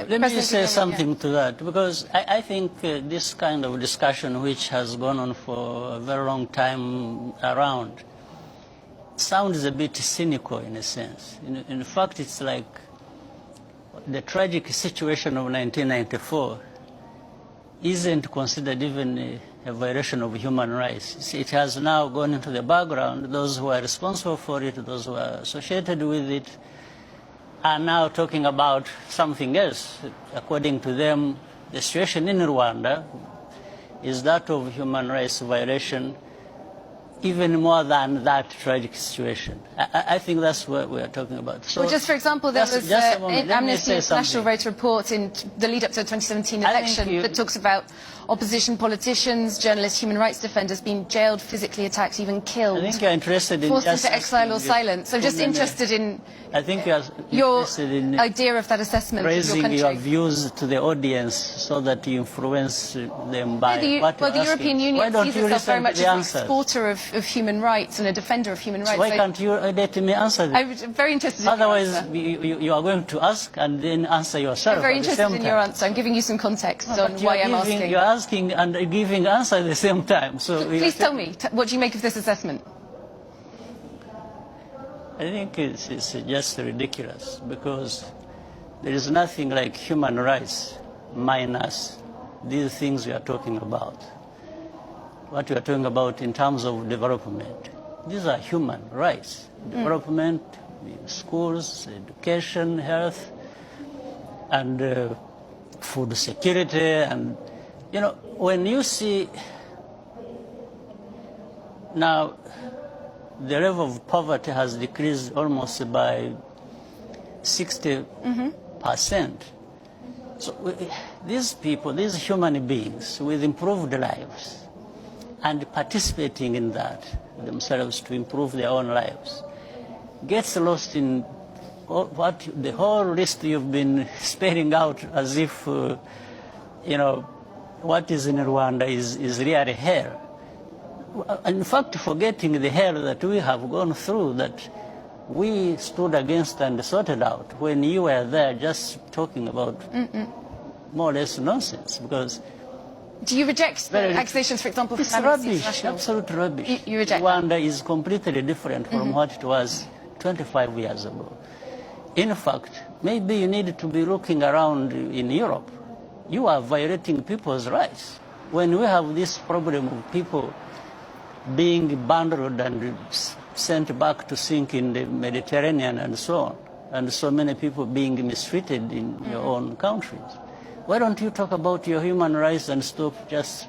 Let me say something to that, because I think this kind of discussion, which has gone on for a very long time around, sounds a bit cynical in a sense. In fact, it's like the tragic situation of 1994 isn't considered even a violation of human rights. It has now gone into the background. Those who are responsible for it, those who are associated with it, are now talking about something else. According to them, the situation in Rwanda is that of human rights violation, even more than that tragic situation. I think that's what we are talking about. So, well, just for example, there was Amnesty International wrote a report in the lead up to the 2017 election that talks about opposition politicians, journalists, human rights defenders being jailed, physically attacked, even killed. I think you're interested in forced into exile or silence. So just interested in your idea of that assessment of your country. Raising your views to the audience so that you influence them by what well, the European Union sees itself very much as an exporter of human rights and a defender of human rights. So why can't you let me answer this? I'm very interested in Otherwise, your answer. you are going to ask and then answer yourself. I'm very interested in your answer. I'm giving you some context on why I'm asking. You're asking and giving answer at the same time. So please tell me, what do you make of this assessment? I think it's just ridiculous, because there is nothing like human rights minus these things we are talking about. What we are talking about in terms of development. These are human rights. Development, schools, education, health, and food security. And, you know, when you see now the level of poverty has decreased almost by 60%. So these people, these human beings with improved lives, and participating in that themselves to improve their own lives, gets lost in what the whole list you've been spelling out as if, you know, what is in Rwanda is really hell. In fact, forgetting the hell that we have gone through, that we stood against and sorted out when you were there just talking about more or less nonsense. Because do you reject the accusations, for example, from Amnesty International? Absolute rubbish. You reject Rwanda is completely different from what it was 25 years ago. In fact, maybe you need to be looking around in Europe. You are violating people's rights. When we have this problem of people being bundled and sent back to sink in the Mediterranean and so on, and so many people being mistreated in your own countries, why don't you talk about your human rights and stop just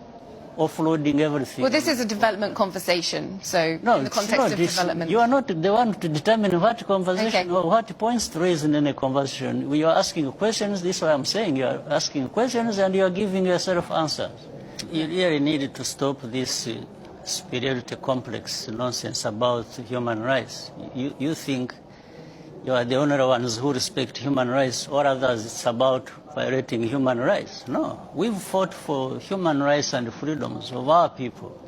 offloading everything? Well, this is a development conversation, so no, in the context of development. You are not the one to determine what conversation or what points to raise in any conversation. We are asking questions. This is what I'm saying. You are asking questions and you are giving yourself answers. You really need to stop this superiority complex nonsense about human rights. You think you are the only ones who respect human rights, or others it's about violating human rights. No, we've fought for human rights and freedoms of our people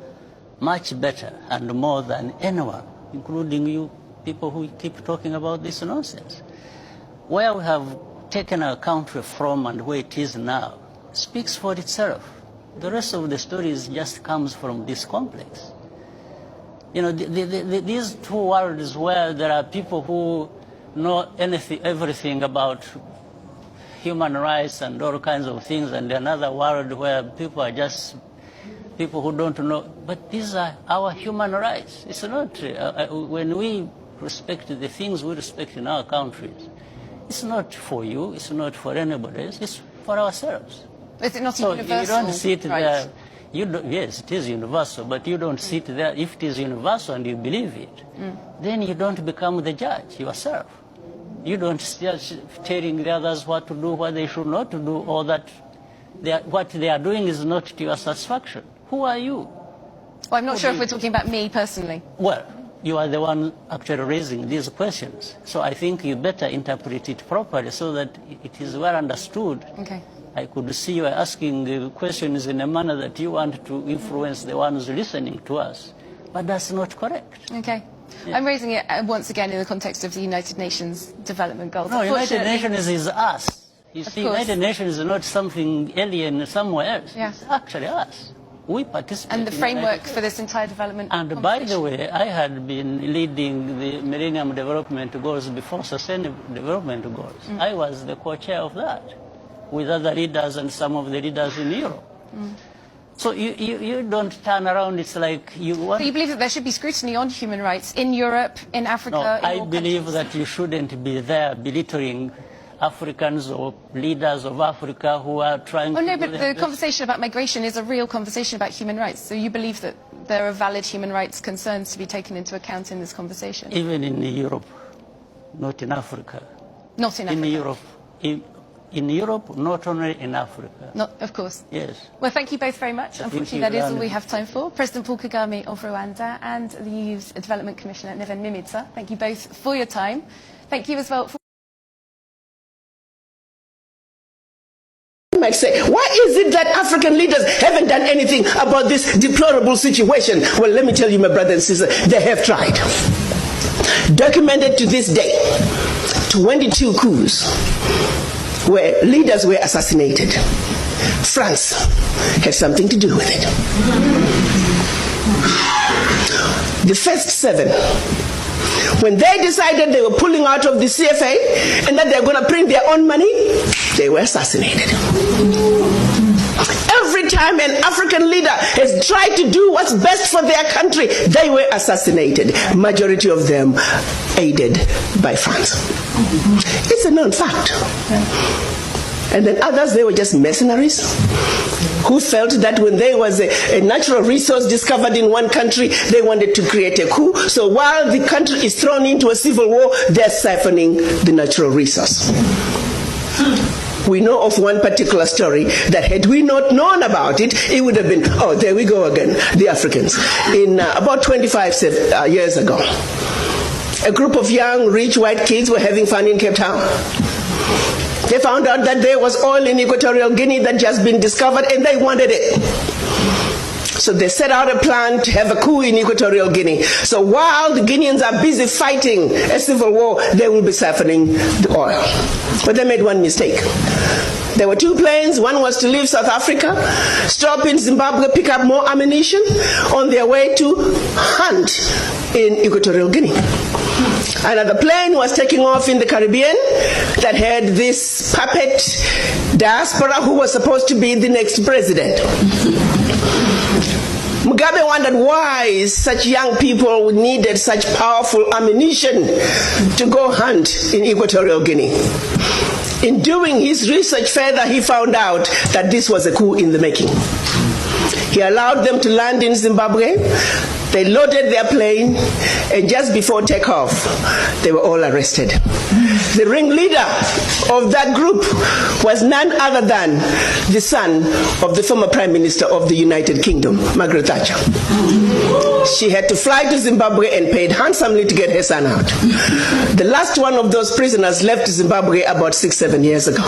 much better and more than anyone, including you people who keep talking about this nonsense. Where we have taken our country from and where it is now speaks for itself. The rest of the stories just comes from this complex. You know, these two worlds where there are people who know everything about human rights and all kinds of things, and another world where people are just people who don't know. But these are our human rights. It's not, when we respect the things we respect in our countries, it's not for you, it's not for anybody else, it's for ourselves. Is it not so universal? You don't sit there. Yes, it is universal, but you don't sit there. If it is universal and you believe it, then you don't become the judge yourself. You don't start telling the others what to do, what they should not to do, or that what they are doing is not to your satisfaction. Who are you? Well, I'm not sure if we're talking about me personally. Well, you are the one actually raising these questions. So I think you better interpret it properly so that it is well understood. Okay. I could see you asking questions in a manner that you want to influence the ones listening to us. But that's not correct. Okay. Yeah. I'm raising it once again in the context of the United Nations Development Goals. No, United Nations is us. You see, United Nations is not something alien somewhere else. Yeah. It's actually us. We participate. And the framework for this entire development. And by the way, I had been leading the Millennium Development Goals before Sustainable Development Goals. I was the co-chair of that with other leaders and some of the leaders in Europe. So you don't turn around, it's like you want... So you believe that there should be scrutiny on human rights in Europe, in Africa, No, in I believe countries? that you shouldn't be there belittling Africans or leaders of Africa who are trying to... Oh no, but the conversation about migration is a real conversation about human rights. So you believe that there are valid human rights concerns to be taken into account in this conversation? Even in Europe, not in Africa. Not in Africa? In Europe. In Europe, not only in Africa. Not, of course. Yes. Well, thank you both very much. Unfortunately, that is all we have time for. President Paul Kagame of Rwanda and the EU's Development Commissioner, Neven Mimica. Thank you both for your time. Thank you as well for... Might say, why is it that African leaders haven't done anything about this deplorable situation? Well, let me tell you, my brother and sister, they have tried. Documented to this day, 22 coups where leaders were assassinated. France had something to do with it. The first 7, when they decided they were pulling out of the CFA and that they're going to print their own money, they were assassinated. Every time an African leader has tried to do what's best for their country, they were assassinated. Majority of them aided by France. It's a known fact. And then others, they were just mercenaries who felt that when there was a natural resource discovered in one country, they wanted to create a coup. So while the country is thrown into a civil war, they're siphoning the natural resource. We know of one particular story that had we not known about it, it would have been, oh, there we go again, the Africans. In about 25 years ago, a group of young, rich white kids were having fun in Cape Town. They found out that there was oil in Equatorial Guinea that just been discovered and they wanted it. So they set out a plan to have a coup in Equatorial Guinea. So while the Guineans are busy fighting a civil war, they will be siphoning the oil. But they made one mistake. There were 2 planes. One was to leave South Africa, stop in Zimbabwe, pick up more ammunition on their way to hunt in Equatorial Guinea. Another plane was taking off in the Caribbean that had this puppet diaspora who was supposed to be the next president. Mugabe wondered why such young people needed such powerful ammunition to go hunt in Equatorial Guinea. In doing his research further, he found out that this was a coup in the making. He allowed them to land in Zimbabwe. They loaded their plane, and just before takeoff, they were all arrested. The ringleader of that group was none other than the son of the former Prime Minister of the United Kingdom, Margaret Thatcher. She had to fly to Zimbabwe and paid handsomely to get her son out. The last one of those prisoners left Zimbabwe about 6-7 years ago.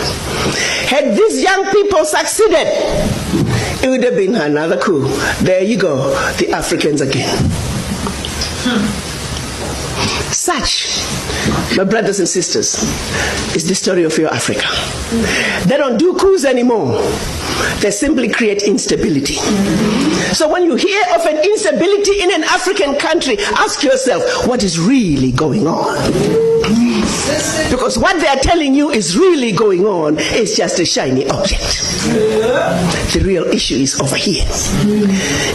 Had these young people succeeded, it would have been another coup. There you go, the Africans again. Such, my brothers and sisters, is the story of your Africa. They don't do coups anymore. They simply create instability. So when you hear of an instability in an African country, ask yourself, what is really going on? Because what they are telling you is really going on is just a shiny object. The real issue is over here.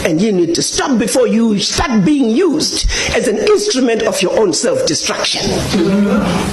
And you need to stop before you start being used as an instrument of your own self-destruction.